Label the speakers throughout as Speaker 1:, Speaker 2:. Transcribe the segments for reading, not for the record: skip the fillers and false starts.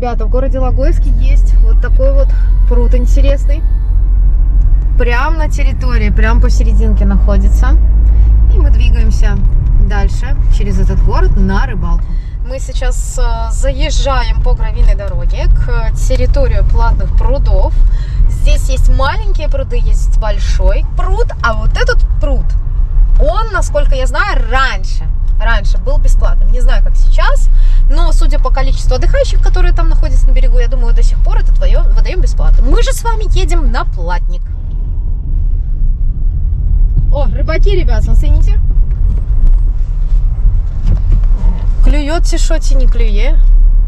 Speaker 1: Ребята, в городе Логойске есть вот такой вот пруд интересный. Прям на территории, прям посерединке находится. И мы двигаемся дальше через этот город на рыбалку. Мы сейчас заезжаем по гравийной дороге к территории платных прудов. Здесь есть маленькие пруды, есть большой пруд, а вот этот пруд, он, насколько я знаю, раньше был бесплатным. Не знаю, как сейчас, но судя по количеству отдыхающих, которые там находятся на берегу, я думаю, до сих пор этот водоем бесплатный. Мы же с вами едем на платник. О, рыбаки, ребят, оцените. Клюет тишоти, не клюе.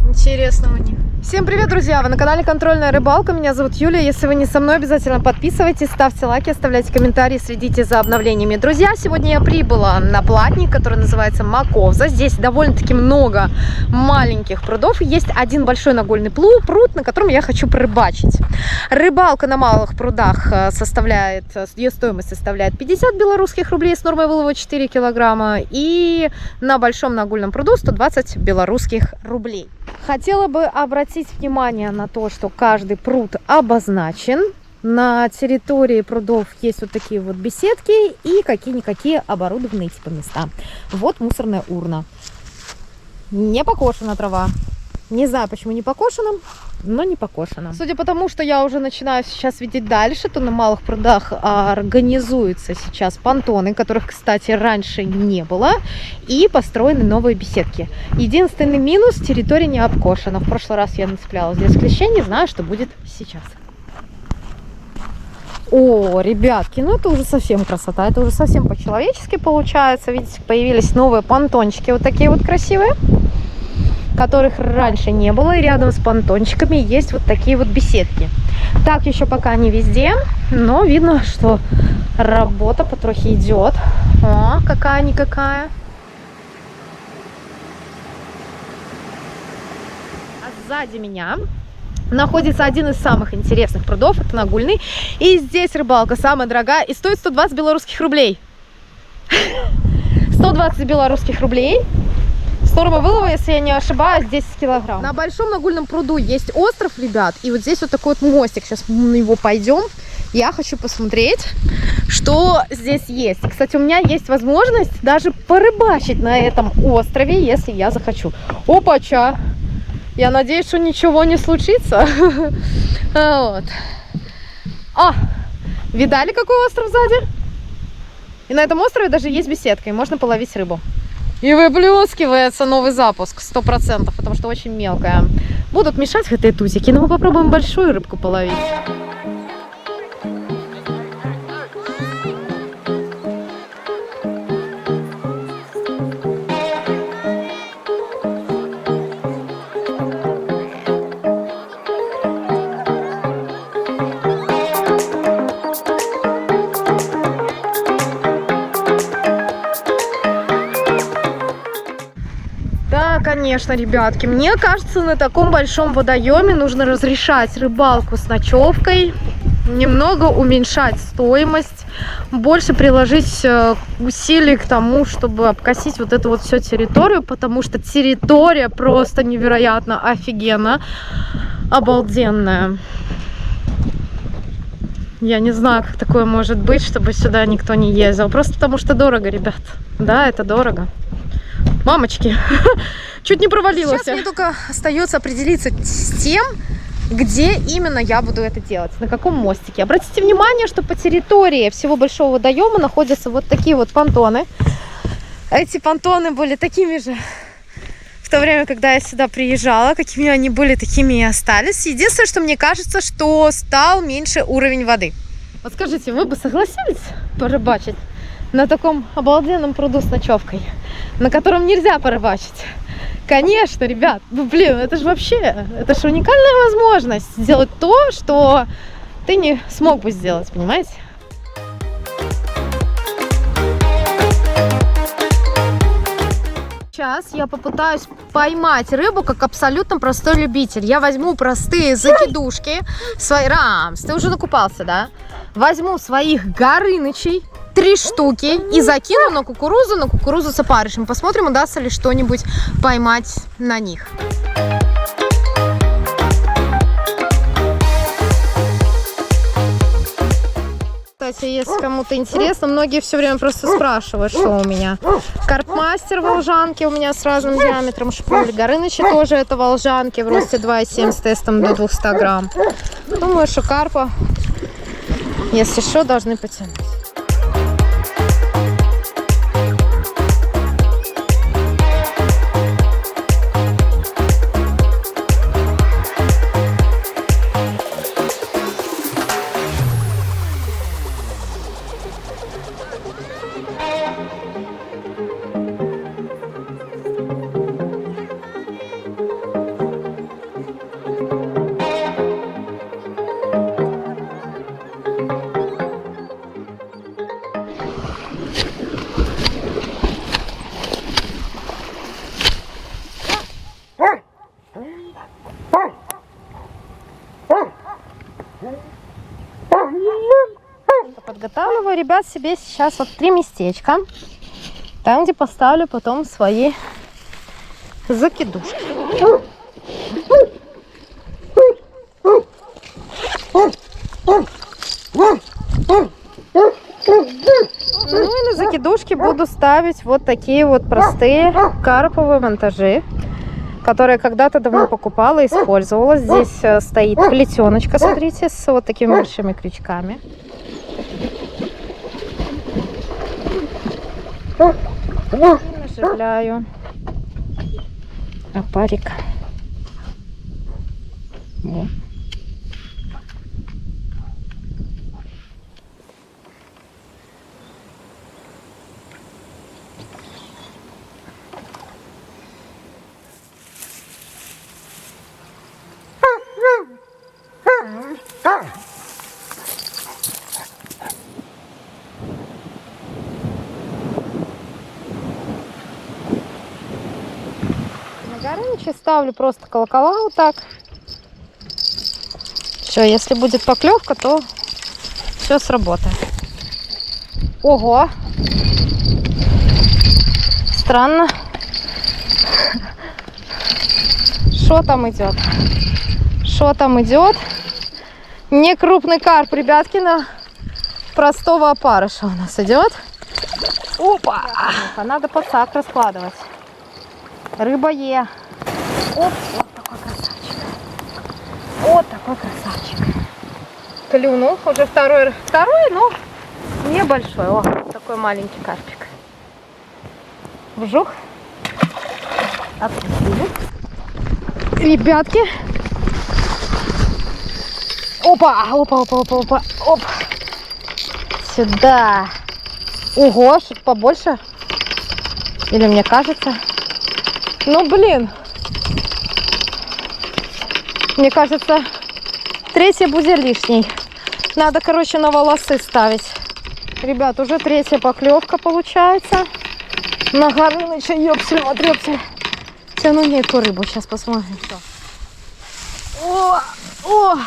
Speaker 1: Интересно у них. Всем привет, друзья! Вы на канале Контрольная рыбалка. Меня зовут Юлия. Если вы не со мной, обязательно подписывайтесь, ставьте лайки, оставляйте комментарии, следите за обновлениями. Друзья, сегодня я прибыла на платник, который называется Маковза. Здесь довольно-таки много маленьких прудов. Есть один большой нагольный пруд, на котором я хочу порыбачить. Рыбалка на малых прудах ее стоимость составляет 50 белорусских рублей с нормой вылова 4 килограмма. И на большом нагольном пруду 120 белорусских рублей. Хотела бы обратить внимание на то, что каждый пруд обозначен. На территории прудов есть вот такие вот беседки и какие-никакие оборудованные типа места. Вот мусорная урна. Не покошена трава. Не знаю, почему не покошена, но не покошена. Судя по тому, что я уже начинаю сейчас видеть дальше, то на малых прудах организуются сейчас понтоны, которых, кстати, раньше не было, и построены новые беседки. Единственный минус – территория не обкошена. В прошлый раз я нацепляла здесь клещей, не знаю, что будет сейчас. О, ребятки, ну это уже совсем красота, это уже совсем по-человечески получается. Видите, появились новые понтончики, вот такие вот красивые, которых раньше не было, и рядом с понтончиками есть вот такие вот беседки. Так еще пока не везде, но видно, что работа потрохи идет. О, какая-никакая. А сзади меня находится один из самых интересных прудов, это Нагульный. И здесь рыбалка самая дорогая и стоит 120 белорусских рублей. 120 белорусских рублей. Норма вылова, если я не ошибаюсь, 10 килограмм. На большом нагульном пруду есть остров, ребят. И вот здесь вот такой вот мостик. Сейчас мы на него пойдем. Я хочу посмотреть, что здесь есть. Кстати, у меня есть возможность даже порыбачить на этом острове, если я захочу. Опача! Я надеюсь, что ничего не случится. Вот. Видали, какой остров сзади? И на этом острове даже есть беседка, и можно половить рыбу. И выплескивается новый запуск 100%, потому что очень мелкая. Будут мешать этой тузики, но мы попробуем большую рыбку половить. Конечно, ребятки, мне кажется, на таком большом водоеме нужно разрешать рыбалку с ночевкой, немного уменьшать стоимость, больше приложить усилий к тому, чтобы обкосить вот эту вот всю территорию, потому что территория просто невероятно офигенно, обалденная. Я не знаю, как такое может быть, чтобы сюда никто не ездил, просто потому что дорого, ребят. Да, это дорого. Мамочки, чуть не провалилась. Сейчас мне только остается определиться с тем, где именно я буду это делать, на каком мостике. Обратите внимание, что по территории всего большого водоема находятся вот такие вот понтоны. Эти понтоны были такими же в то время, когда я сюда приезжала. Какими они были, такими и остались. Единственное, что мне кажется, что стал меньше уровень воды. Вот скажите, вы бы согласились порыбачить на таком обалденном пруду с ночевкой, на котором нельзя порыбачить? Конечно, ребят, ну блин, это же вообще, это же уникальная возможность сделать то, что ты не смог бы сделать, понимаете? Сейчас я попытаюсь поймать рыбу как абсолютно простой любитель. Я возьму простые закидушки, Рамс, ты уже накупался, да? Возьму своих горынычей, 3 штуки, и закину на кукурузу с опарышем. Посмотрим, удастся ли что-нибудь поймать на них. кстати, если кому-то интересно. Многие все время просто спрашивают, что у меня. Карпмастер волжанки у меня с разным диаметром шпуль. Горынычи тоже это волжанки в росте 2,7 с тестом до 200 грамм. Думаю, что карпа, если что, должны потянуть. Подготавливаю, ребят, себе сейчас вот 3 местечка, там, где поставлю потом свои закидушки. Ну и на закидушки буду ставить вот такие вот простые карповые монтажи, которые когда-то давно покупала и использовала. Здесь стоит плетеночка, смотрите, с вот такими большими крючками. Наживляю опарик. Вот. Горынычи ставлю просто колокола вот так. Все, если будет поклевка, то все сработает. Ого! Странно. Что там идет? Что там идет? Не крупный карп, ребятки, на простого опарыша у нас идет. Опа! Надо подсак раскладывать. Рыба Е. Оп, вот такой красавчик. Вот такой красавчик. Клюнул. Уже второй, но небольшой. О, такой маленький карпик. Вжух. Отпустили. Ребятки. Опа, опа, опа, опа, опа. Оп. Сюда. Ого, что-то побольше. Или мне кажется? Ну, блин. Мне кажется, третья будет лишней. Надо, короче, на волосы ставить. Ребят, уже третья поклевка получается. На Горыныча, ёпсель-матрёпсель. Тяну некую рыбу. Сейчас посмотрим, что. О!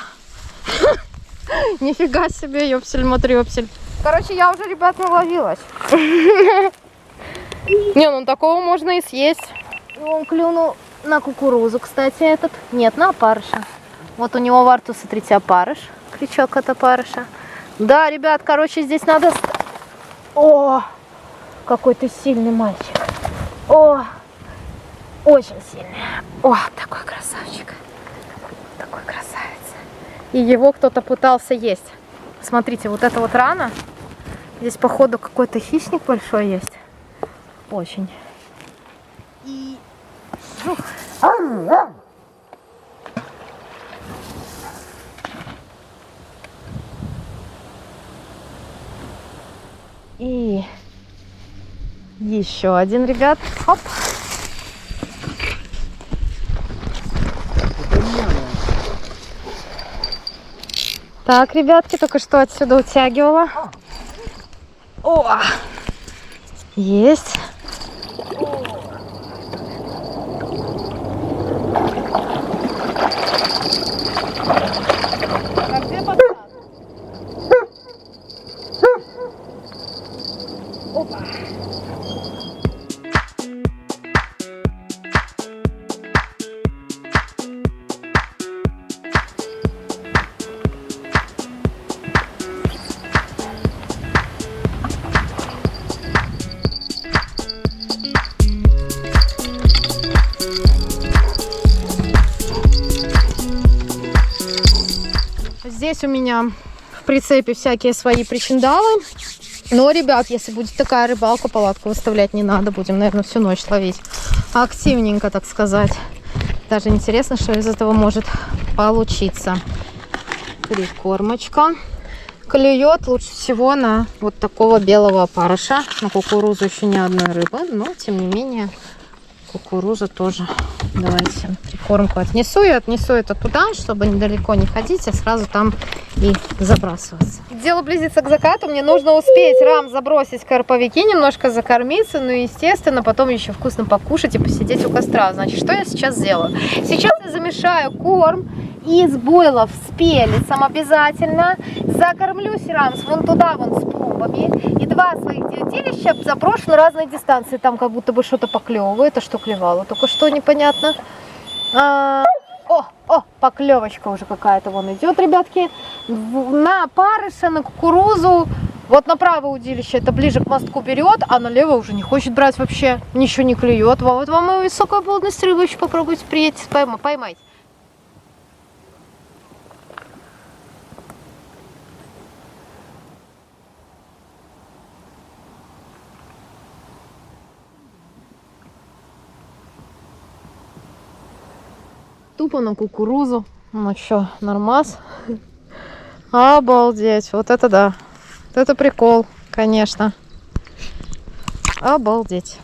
Speaker 1: Нифига себе, ёпсель-матрёпсель. Короче, я уже, ребят, наловилась. Не, ну такого можно и съесть. Он клюнул на кукурузу, кстати, этот. Нет, на опарыша. Вот у него во рту, смотрите, опарыш. Крючок от опарыша. Да, ребят, короче, здесь надо... О, какой ты сильный мальчик. О, очень сильный. О, такой красавчик. Такой красавец. И его кто-то пытался есть. Смотрите, вот эта вот рана. Здесь, походу, какой-то хищник большой есть. Очень. И... И еще один, ребят. Хоп. Так, ребятки, только что отсюда утягивала. О! Есть. А где подсак? Опа. Здесь у меня в прицепе всякие свои причиндалы. Но, ребят, если будет такая рыбалка, палатку выставлять не надо. Будем, наверное, всю ночь ловить. Активненько, так сказать. Даже интересно, что из этого может получиться. Прикормочка. Клюет лучше всего на вот такого белого опарыша. На кукурузу еще ни одной рыбы, но, тем не менее, кукуруза тоже. Давайте прикормку отнесу. И отнесу это туда, чтобы недалеко не ходить, а сразу там и забрасываться. Дело близится к закату. Мне нужно успеть рам забросить карповики, немножко закормиться, ну и, естественно, потом еще вкусно покушать и посидеть у костра. Значит, что я сейчас сделаю? Сейчас я замешаю корм из бойлов с пеллетсом обязательно. Закормлю рамс вон туда, вон с пробами. И два своих детилища заброшу на разные дистанции. Там как будто бы что-то поклевывает. А что клевало? Только что непонятно. О, поклевочка уже какая-то вон идет, ребятки. На опарыша, на кукурузу. Вот на правое удилище это ближе к мостку берет, а налево уже не хочет брать вообще. Ничего не клюет. Вот вам и высокая плотность рыбы. Еще попробуйте приедете, поймайте. Тупо на кукурузу. Ну что, нормас. Обалдеть. Вот это да. Вот это прикол, конечно. Обалдеть.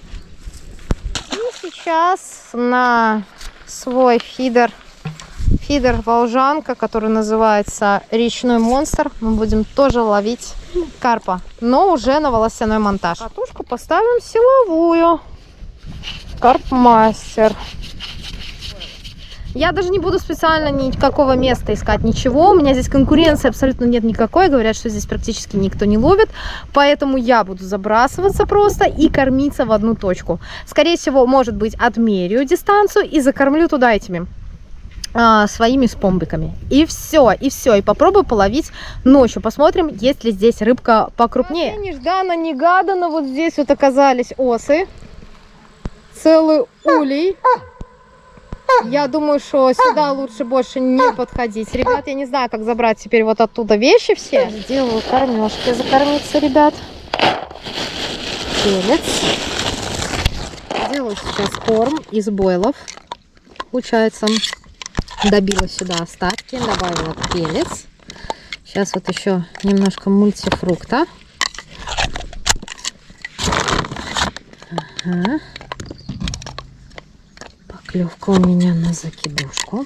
Speaker 1: И сейчас на свой фидер волжанка, который называется речной монстр, мы будем тоже ловить карпа, но уже на волосяной монтаж. Катушку поставим силовую. Карп-мастер. Я даже не буду специально никакого места искать, ничего. У меня здесь конкуренции абсолютно нет никакой. Говорят, что здесь практически никто не ловит. Поэтому я буду забрасываться просто и кормиться в одну точку. Скорее всего, может быть, отмерю дистанцию и закормлю туда этими своими спомбиками. И все. И попробую половить ночью. Посмотрим, есть ли здесь рыбка покрупнее. Нежданно-негаданно вот здесь вот оказались осы. Целый улей. Я думаю, что сюда лучше больше не подходить. Ребят, я не знаю, как забрать теперь вот оттуда вещи все. Делаю кормежки закормиться, ребят. Пеллетс. Делаю сейчас корм из бойлов. Получается, добила сюда остатки, добавила пеллетс. Сейчас вот еще немножко мультифрукта. Ага. Поклевка у меня на закидушку.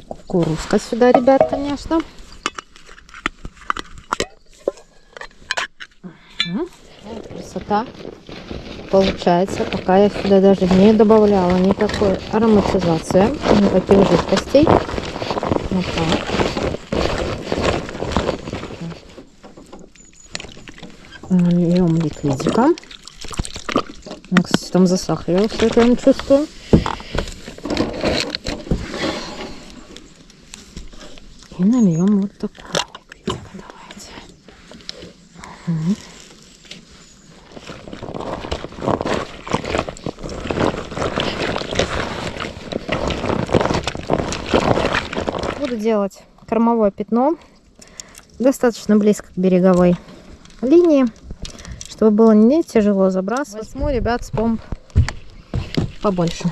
Speaker 1: Кукурузка сюда, ребят, конечно. Красота получается, пока я сюда даже не добавляла никакой ароматизации, никаких жидкостей. Вот так. Нальем ликвидика. Кстати, там засахарил, все это я не чувствую. И нальем вот такой ликвидик. Давайте. Буду делать кормовое пятно достаточно близко к береговой линии, чтобы было не тяжело забрасывать. Возьму, ребят, с помп побольше.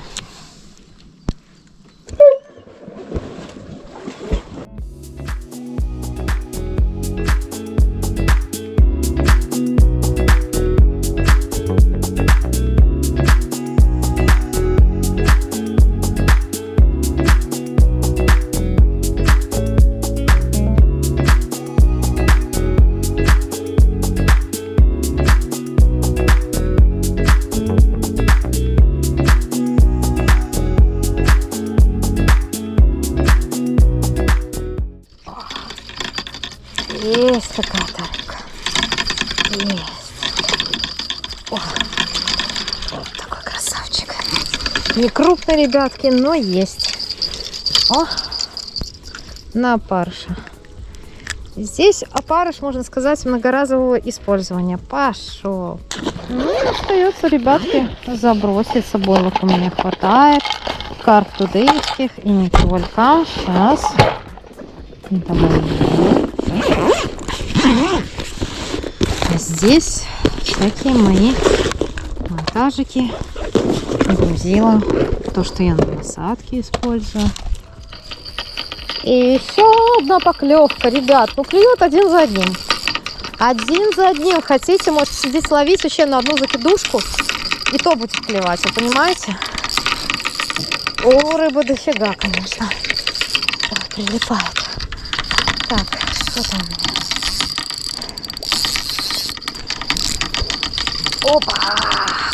Speaker 1: Есть какая-то рыбка. Есть. О, вот такой красавчик. Не крупный, ребятки, но есть. О, на опарыша. Здесь опарыш, можно сказать, многоразового использования. Пошел. Ну и остается, ребятки, заброситься. Бойлов у меня хватает. карп-тудеевских и не только. Сейчас. А здесь всякие мои монтажики, грузила, то, что я на насадке использую. И еще одна поклевка, ребят. Ну, клюет один за одним. Один за одним. Хотите, можете сидеть ловить вообще на одну закидушку. И то будет клевать, вы понимаете? О, рыба дофига, конечно. Ой, прилипает. Так, что там у меня? Опа!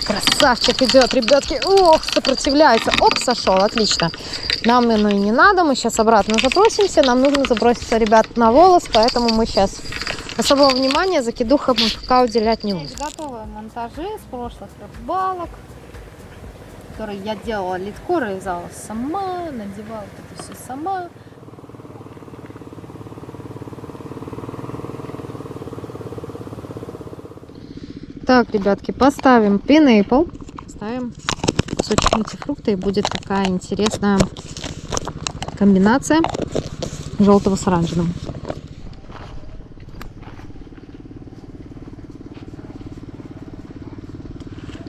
Speaker 1: Красавчик идет, ребятки. Ох, сопротивляется. Оп, сошел, отлично. Нам оно и не надо, мы сейчас обратно забросимся. Нам нужно заброситься, ребят, на волос, поэтому мы сейчас особого внимания закидухам пока уделять не будем. Готовые монтажи с прошлых рыбалок, которые я делала литкор, вязала сама, надевала это все сама. Так, ребятки, поставим пинейпл, ставим кусочек мультифрукта, и будет такая интересная комбинация желтого с оранжевым.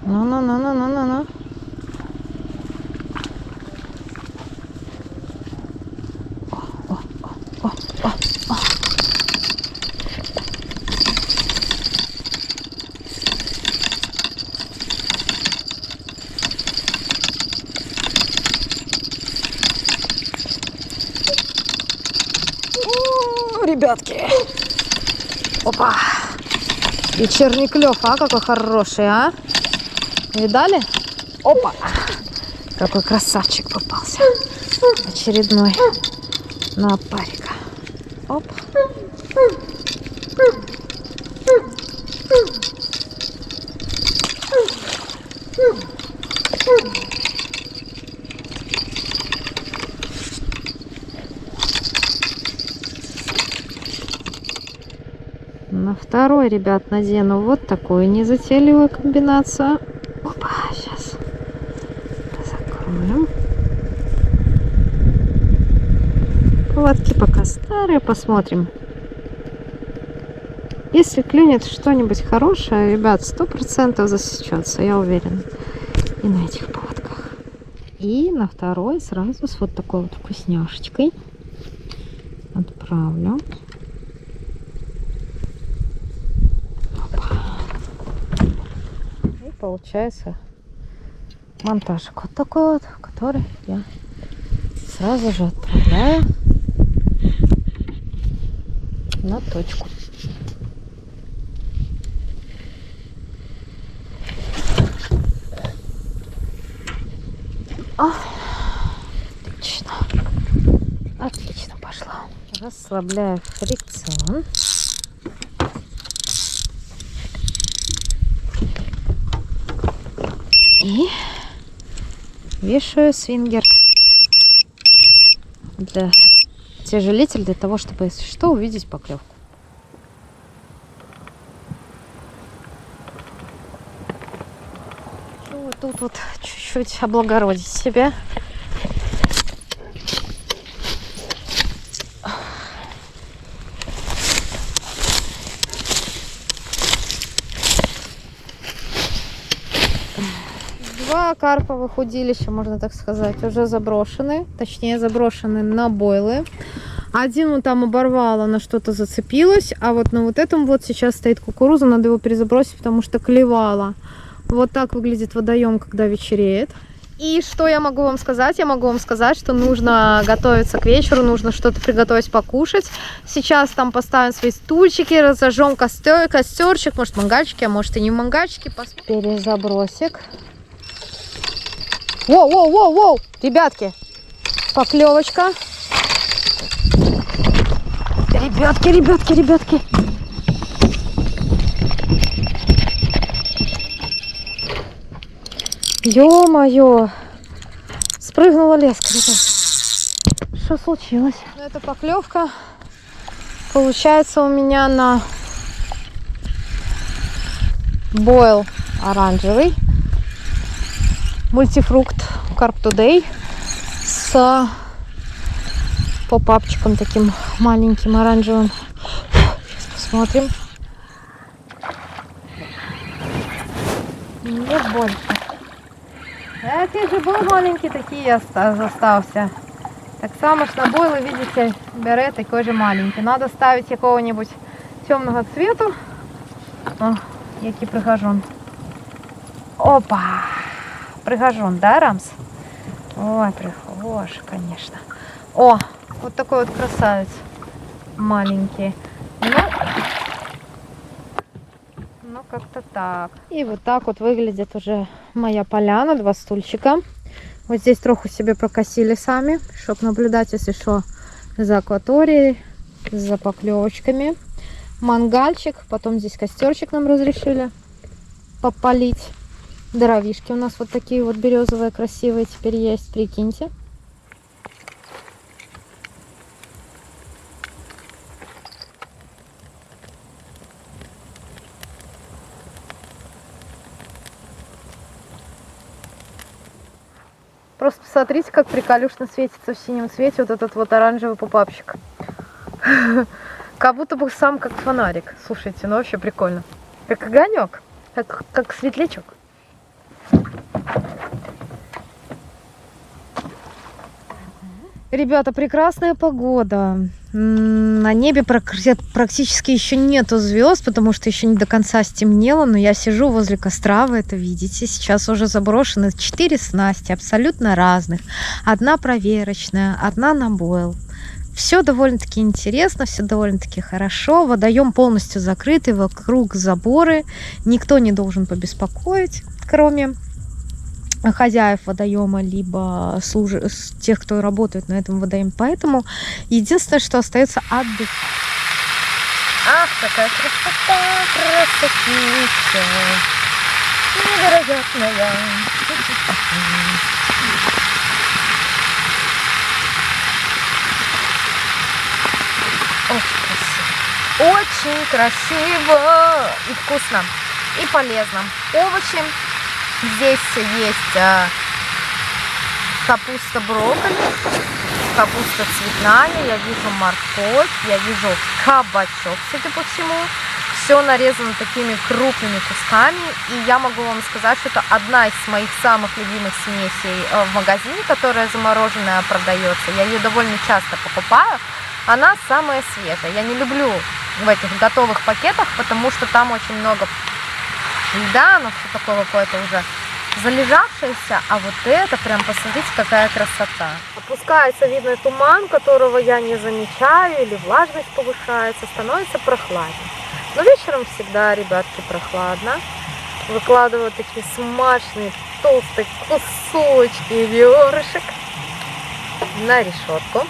Speaker 1: Ну. О. Ребятки. Опа. Вечерний клев, а какой хороший, а? Видали? Опа. Какой красавчик попался. Очередной на опарика. Оп. На второй, ребят, надену вот такую незатейливую комбинацию. Опа, сейчас закроем. Поводки пока старые, посмотрим. Если клюнет что-нибудь хорошее, ребят, 100% засечется, я уверена. И на этих поводках. И на второй сразу с вот такой вот вкусняшечкой отправлю. И получается монтажик вот такой вот, который я сразу же отправляю на точку. Отлично. Отлично пошла. Расслабляю фрикцион. И вешаю свингер для тяжелитель, для того, чтобы, если что, увидеть поклевку. Вот тут вот чуть-чуть облагородить себя. Два карповых удилища, можно так сказать, уже заброшены. Точнее, заброшены на бойлы. Один вот там оборвало, на что-то зацепилось. А вот на вот этом вот сейчас стоит кукуруза. Надо его перезабросить, потому что клевало. Вот так выглядит водоем, когда вечереет. И что я могу вам сказать? Я могу вам сказать, что нужно готовиться к вечеру, нужно что-то приготовить покушать. Сейчас там поставим свои стульчики, разожжем костерчик, может мангальчики, а может и не мангальчики. Перезабросик. Воу, ребятки, поклевочка. Ребятки. Ё-моё, спрыгнула леска, ребят. Что случилось? Это поклевка получается у меня на бойл оранжевый. Мультифрукт Carp Today. с попапчиком таким маленьким оранжевым. Сейчас посмотрим. Нет больше. Эти же был маленький, такие остался. Так само ж набой, вы видите, бере такой же маленький. Надо ставить какого-нибудь темного цвета. О, який пригажон. Опа! Пригажон, да, Рамс? Ой, прихож, конечно. О, вот такой вот красавец. Маленький. Ну как-то так. И вот так вот выглядит уже моя поляна. 2 стульчика. Вот здесь троху себе прокосили сами, чтобы наблюдать, если что, за акваторией, за поклевочками. Мангальчик, потом здесь костерчик нам разрешили попалить. Дровишки у нас вот такие вот березовые красивые теперь есть, прикиньте. Просто посмотрите, как приколюшно светится в синем цвете вот этот вот оранжевый попапчик. Как будто бы сам как фонарик. Слушайте, ну вообще прикольно. Как огонек, как светлячок. Ребята, прекрасная погода. На небе практически еще нету звезд, потому что еще не до конца стемнело, но я сижу возле костра, вы это видите. Сейчас уже заброшены 4 снасти, абсолютно разных. Одна проверочная, одна на бойл. Все довольно-таки интересно, все довольно-таки хорошо. Водоем полностью закрытый, вокруг заборы. Никто не должен побеспокоить, кроме хозяев водоема, либо тех, кто работает на этом водоеме. Поэтому единственное, что остается, отдыхать. Ах, какая красота, красотища, невероятная. Очень красиво и вкусно, и полезно. Овощи. Здесь есть капуста брокколи, капуста цветная, я вижу морковь, я вижу кабачок, судя по всему. Все нарезано такими крупными кусками. И я могу вам сказать, что это одна из моих самых любимых смесей в магазине, которая замороженная продается. Я ее довольно часто покупаю. Она самая свежая. Я не люблю в этих готовых пакетах, потому что там очень много льда, оно все такое какое-то уже залежавшееся, а вот это прям, посмотрите, какая красота. Опускается, видно, туман, которого я не замечаю, или влажность повышается, становится прохладнее. Но вечером всегда, ребятки, прохладно. Выкладываю такие смачные, толстые кусочки ребрышек на решетку.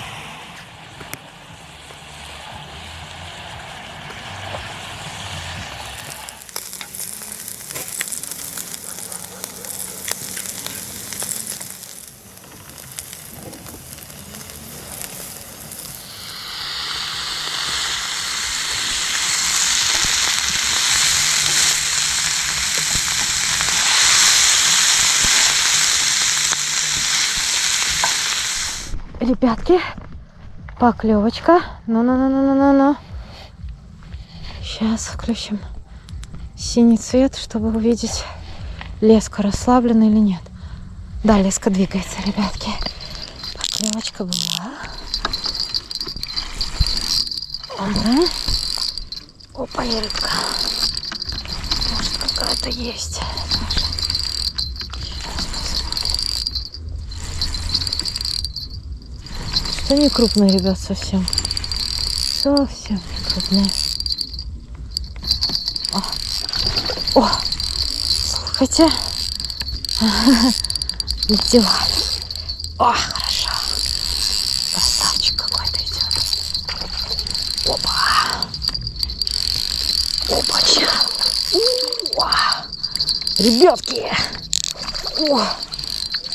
Speaker 1: Ребятки, поклевочка. Ну. Сейчас включим синий цвет, чтобы увидеть, леска расслаблена или нет. Да, леска двигается, ребятки. Поклевочка была. Угу. Опа, и рыбка. Может, какая-то есть. Что не крупные, ребят, совсем. Совсем не крупные. О, слушайте. Дела. О, хорошо. Красавчик какой-то идет. Опа. Опача. Ребятки. О,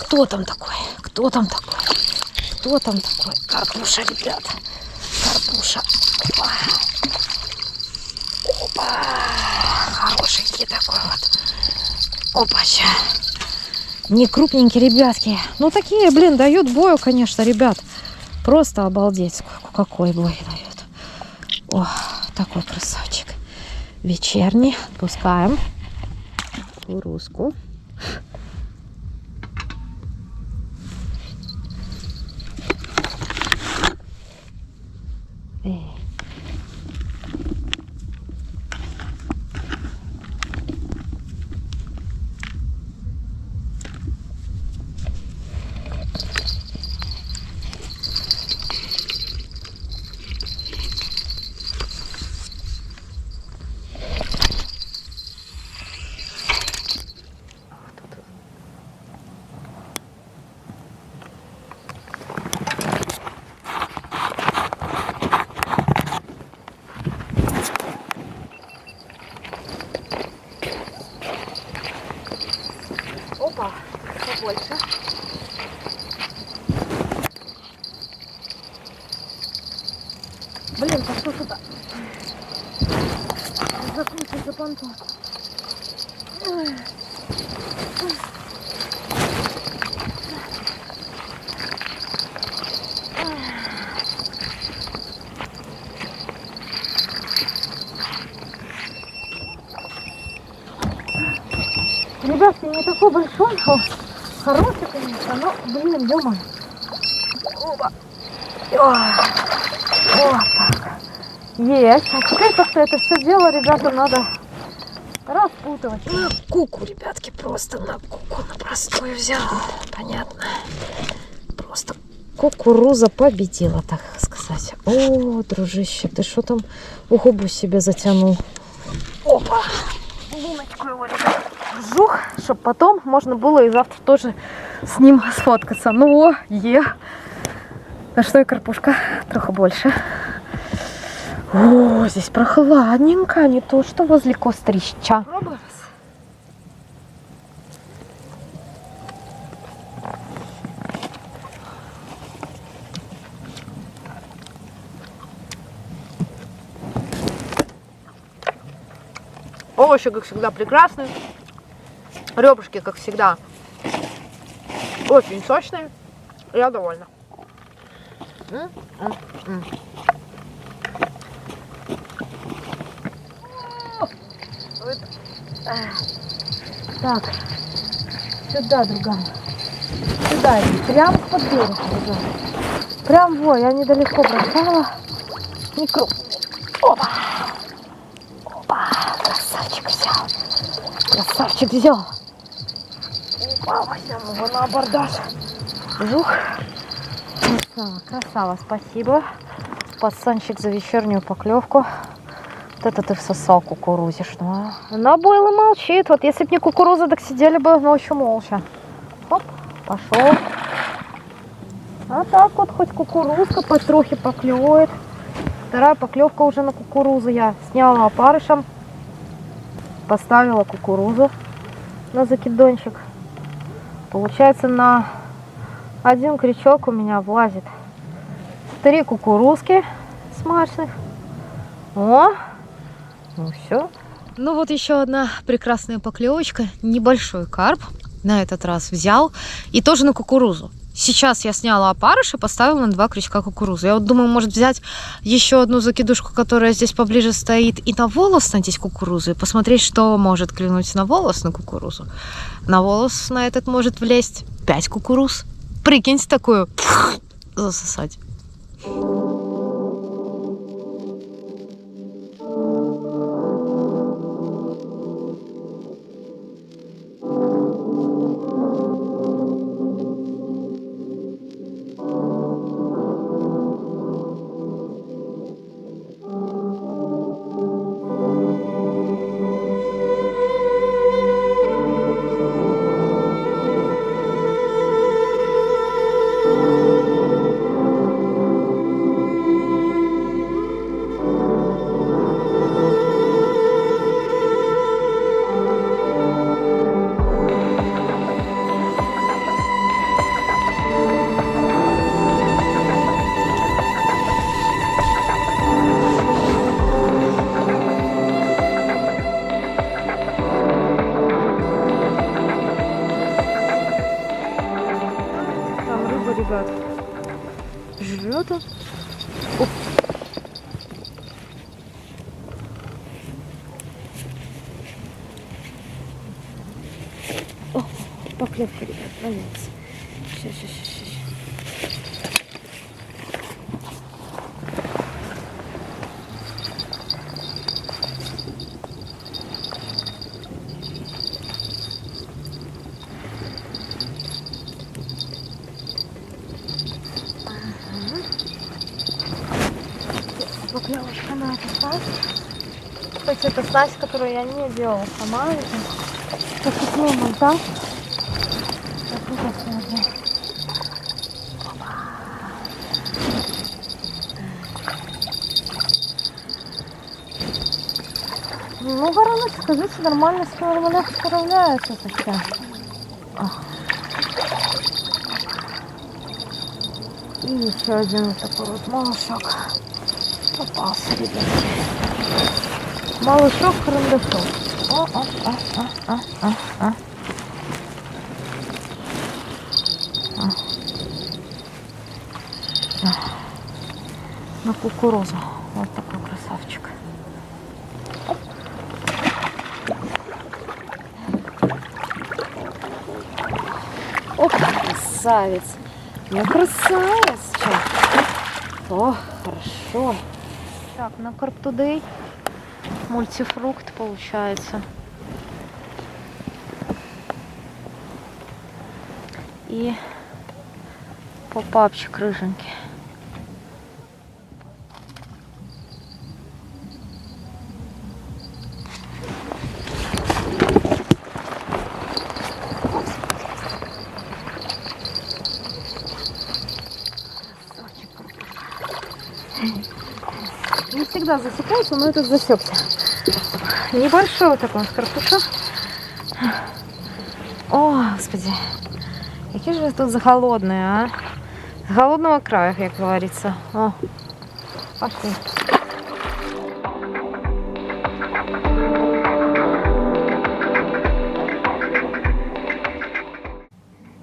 Speaker 1: кто там такой? Кто там такой? Кто там такой? Карпуша, ребята. Карпуша. Опа. Опа. Хорошенький такой вот. Опача. Не крупненькие, ребятки. Ну, такие, блин, дают бою, конечно, ребят. Просто обалдеть. Какой бой дает. О, такой красавчик. Вечерний. Отпускаем. Кукурузку. Опа, побольше. Блин, пошел сюда. Закрутить за понтон. Ребятки, не такой большой, он хороший, конечно, но, блин, ё-моё. Оба. Вот так. Есть. А теперь как-то это все дело, ребята, надо распутывать. На куку, ребятки, просто на куку, на простую взял. Понятно. Просто кукуруза победила, так сказать. О, дружище, ты что там в губу себе затянул? Опа. Луночку его, ребята, жух, чтобы потом можно было и завтра тоже с ним сфоткаться. Ну, на что и карпушка, трохи больше. О, здесь прохладненько, не то что возле кострища. Пробуем. Овощи, как всегда, прекрасные. Ребрышки, как всегда, очень сочные. Я довольна. Так, сюда, другая. Сюда, прям под берег, другая. Прям, во, я недалеко бросала. Не крупный. Опа! Опа! Красавчик взял. Красавчик взял. Опа, возьмем его на абордаж. Жух. Красава, красава, спасибо. Пацанчик за вечернюю поклевку. Вот это ты всосал кукурузишную. На бойлы молчит. Вот если бы не кукуруза, так сидели бы ночью молча. Хоп, пошел. А так вот хоть кукурузка потрохи поклевывает. Вторая поклевка уже на кукурузу. Я сняла опарышем. Поставила кукурузу на закидончик. Получается, на один крючок у меня влазит 3 кукурузки смачных. О! Ну все. Ну вот еще одна прекрасная поклевочка. Небольшой карп на этот раз взял. И тоже на кукурузу. Сейчас я сняла опарыш и поставила на 2 крючка кукурузу. Я вот думаю, может взять еще одну закидушку, которая здесь поближе стоит, и на волос надеть кукурузу, и посмотреть, что может клюнуть на волос на кукурузу. На волос на этот может влезть 5 кукуруз. Прикиньте, такую засосать. поклевка, ребят, ловится. Сейчас. Поклевочка на эту снасть. Кстати, это снасть, которую я не делала сама. Это такой монтаж. Ну, вороночка, скажите, нормально справляется совсем. И еще один вот такой вот малышок попался, ребятки. Малышок карандашок. На кукурузу. Вот такой красавчик. О, красавец. Ну, красавец. О, хорошо. Так, на Carp Today мультифрукт получается. И попапчик рыженький. Не всегда засекается, но этот засекся. Небольшой вот такой карпушок. О, господи. Какие же тут голодные, а? С голодного края, как говорится. О, пошли.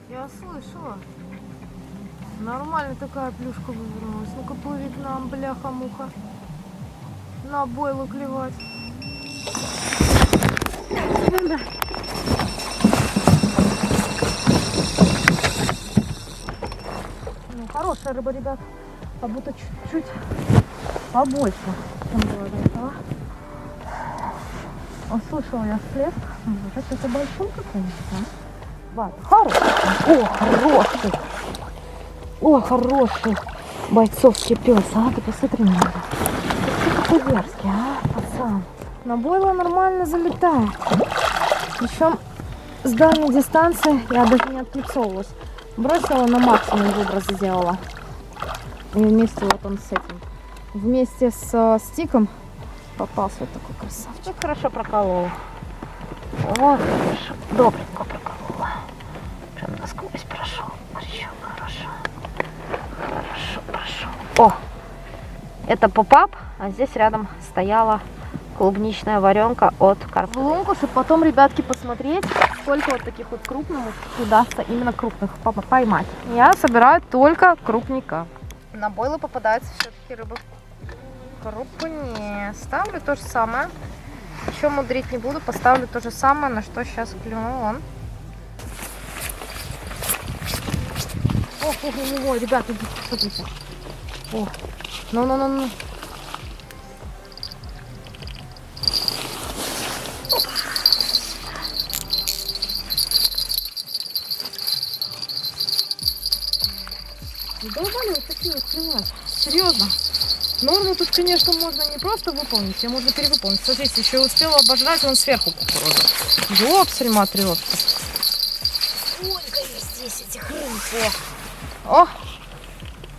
Speaker 1: Я слышала. Нормально такая плюшка вывернулась. Ну-ка, плыви к нам, бляха-муха. На бойлу клевать. Да. Ну, хорошая рыба, ребят. Как будто чуть-чуть побольше, чем было до этого. Услышала я всплеск. Может, это большой какой-нибудь, а? Хороший. О, хороший. О, хороший бойцовский пес. А, ты посмотри на него. Какой дерзкий, а, пацан. На бойло нормально залетает. Причем с дальней дистанции я даже не отклицовывалась. Бросила на максимум, выброс сделала. И вместе вот он с этим. Вместе с стиком попался вот такой красавчик. Хорошо проколол. Вот, хорошо. Добренько проколола. Прям насквозь прошел. Еще хорошо. Хорошо прошел. О! Это попап, а здесь рядом стояла клубничная варенка от Carp Today. В лунку, чтобы потом, ребятки, посмотреть, сколько вот таких вот крупных удастся именно крупных поймать. Я собираю только крупника. На бойлы попадаются все-таки рыбы крупнее. Ставлю то же самое. Еще мудрить не буду, поставлю то же самое, на что сейчас клюнул он. Ого, ребята, идите, смотрите. О, ну. Долбали вот такие вот клевать. Серьезно. Норму тут, конечно, можно не просто выполнить, а можно перевыполнить. Смотрите, еще успела обожрать он сверху кукурузу. Ёпсель матрёшка. Сколько есть здесь этих рыб. О,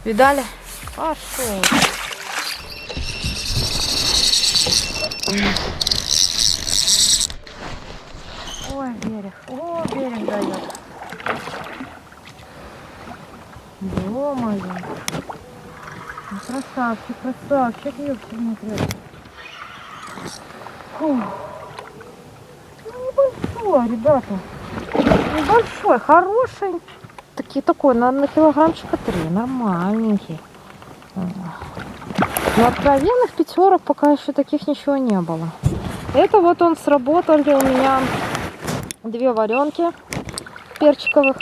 Speaker 1: видали? Пошел. Ой, берег. О, берег дает. Ё-моё. Красавчик, ёпсель матрёшка. Небольшой, ребята. Небольшой, хороший. Такой, на килограммчика 3. Нормальненький. Но откровенных пятерок пока еще таких ничего не было. Это вот он сработали у меня 2 варенки. перчиковых.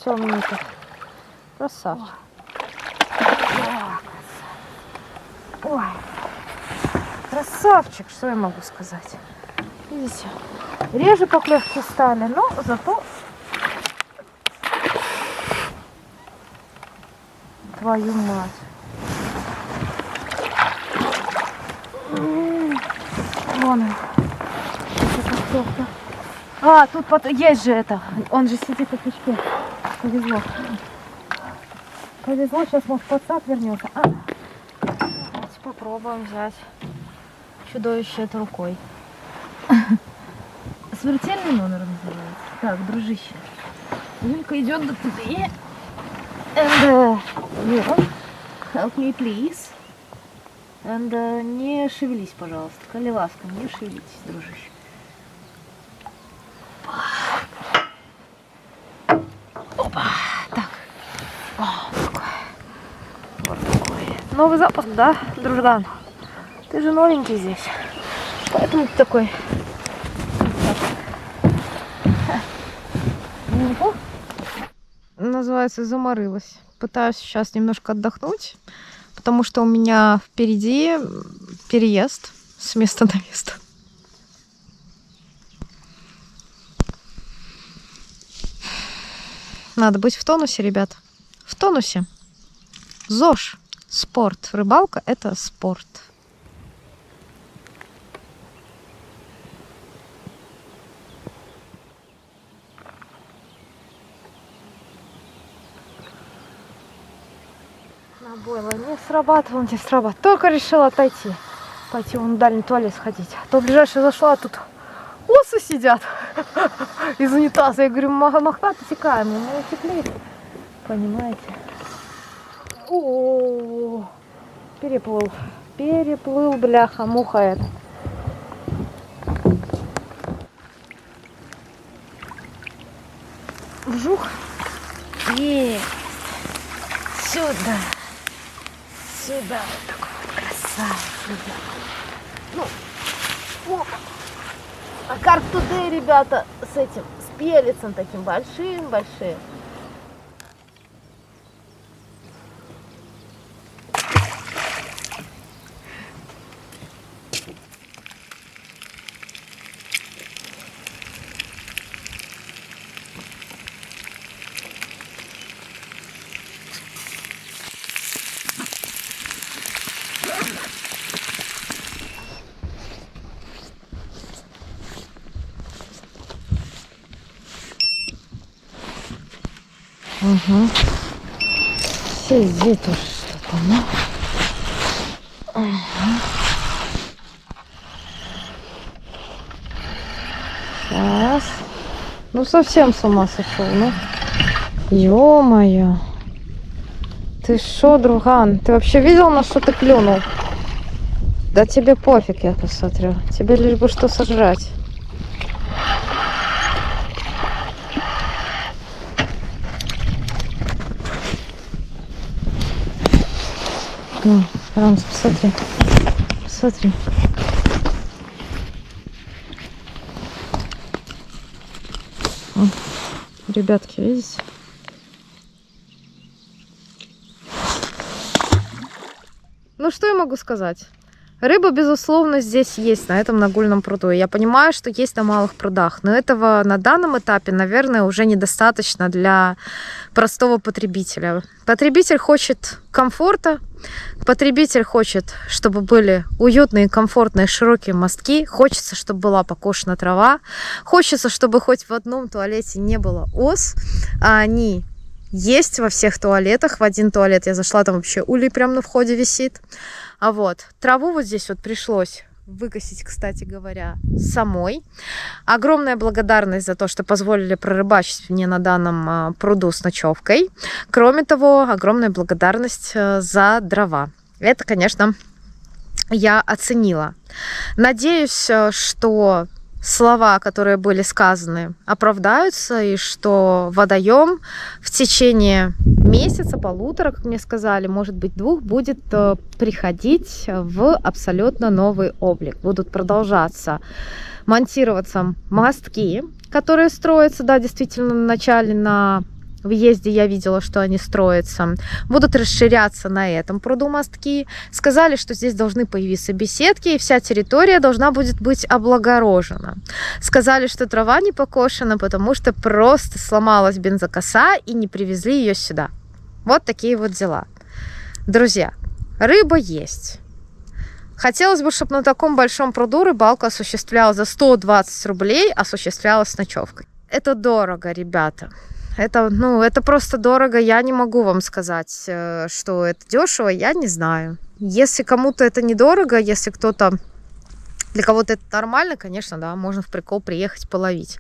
Speaker 1: Темненьких. Красавчик. Ой. Красавчик, что я могу сказать. Видите, реже поклевки стали, но зато твою мать. Вон он. А, тут есть же это. Он же сидит на крючке. Повезло. Повезло, сейчас может подсад вернется. Давайте попробуем взять чудовище это рукой. Смертельный номер называется. Так, дружище. Юлька идет до тебе. And help me, please. And не шевелись, пожалуйста. Коли ласка, не шевелитесь, дружище. Опа. Так. О, такой. Вот такой. Новый запуск, да, друждан? Ты же новенький здесь. Поэтому ты такой. Называется, заморылась. Пытаюсь сейчас немножко отдохнуть, потому что у меня впереди переезд с места на место. Надо быть в тонусе, ребят. В тонусе. ЗОЖ. Спорт. Рыбалка – это спорт. Набойло не срабатывал, не срабатывал. Только решила отойти. Пойти в дальний туалет сходить. А то в ближайший зашла, а тут осы сидят из унитаза. Я говорю, мохнат утекаем. Мы утекли. Понимаете? О, переплыл. Переплыл, бляха, муха это. Вжух. Есть. Сюда. Сюда. Вот такой вот красавец, ребята. Ну, опа. А карп тудей, ребята, с этим, с пелицем таким большим-большим. Угу. Сидит уж что-то, ну. Угу. Сейчас. Ну совсем с ума сошел, ну. Ё-моё. Ты шо, друган? Ты вообще видел, на что ты клюнул? Да тебе пофиг, я посмотрю. Тебе лишь бы что сожрать. Ну, Рамс, посмотри. Посмотри. Ребятки, видите? Ну, что я могу сказать? Рыба, безусловно, здесь есть, на этом нагульном пруду. Я понимаю, что есть на малых прудах, но этого на данном этапе, наверное, уже недостаточно для простого потребителя. Потребитель хочет комфорта, потребитель хочет, чтобы были уютные, комфортные, широкие мостки, хочется, чтобы была покошена трава, хочется, чтобы хоть в одном туалете не было ос, а они есть во всех туалетах. В один туалет я зашла, там вообще улей прямо на входе висит. А вот траву вот здесь вот пришлось выкосить, кстати говоря, самой. Огромная благодарность за то, что позволили прорыбачить мне на данном пруду с ночевкой. Кроме того, огромная благодарность за дрова. Это, конечно, я оценила. Надеюсь, что слова, которые были сказаны, оправдаются, и что водоем в течение месяца, полутора, как мне сказали, может быть 2, будет приходить в абсолютно новый облик. Будут продолжаться монтироваться мостки, которые строятся. Да, действительно, в начале на въезде я видела, что они строятся. Будут расширяться на этом пруду мостки. Сказали, что здесь должны появиться беседки, и вся территория должна будет быть облагорожена. Сказали, что трава не покошена, потому что просто сломалась бензокоса и не привезли ее сюда. Вот такие вот дела. Друзья, рыба есть. Хотелось бы, чтобы на таком большом пруду рыбалка осуществлялась за 120 рублей, осуществлялась с ночевкой. Это дорого, ребята. Это просто дорого. Я не могу вам сказать, что это дешево, я не знаю. Если кому-то это недорого, если для кого-то это нормально, конечно, да, можно в прикол приехать половить.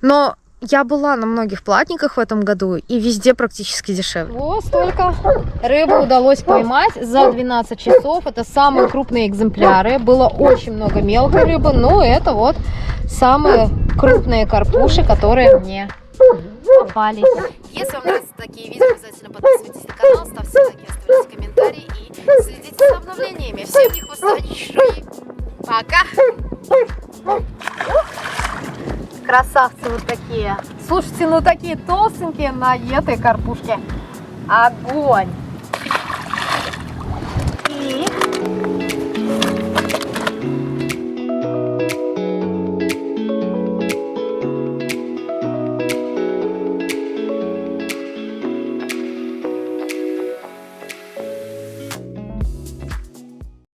Speaker 1: Но я была на многих платниках в этом году, и везде практически дешевле. Вот столько рыбы удалось поймать за 12 часов. Это самые крупные экземпляры. Было очень много мелкой рыбы, но это вот самые крупные карпуши, которые мне попались. Если вам нравятся такие видео, обязательно подписывайтесь на канал, ставьте лайки, оставляйте комментарии и следите за обновлениями. Всем не хвостовищи. Пока! Красавцы вот такие. Слушайте, ну такие толстенькие на этой карпушке. Огонь!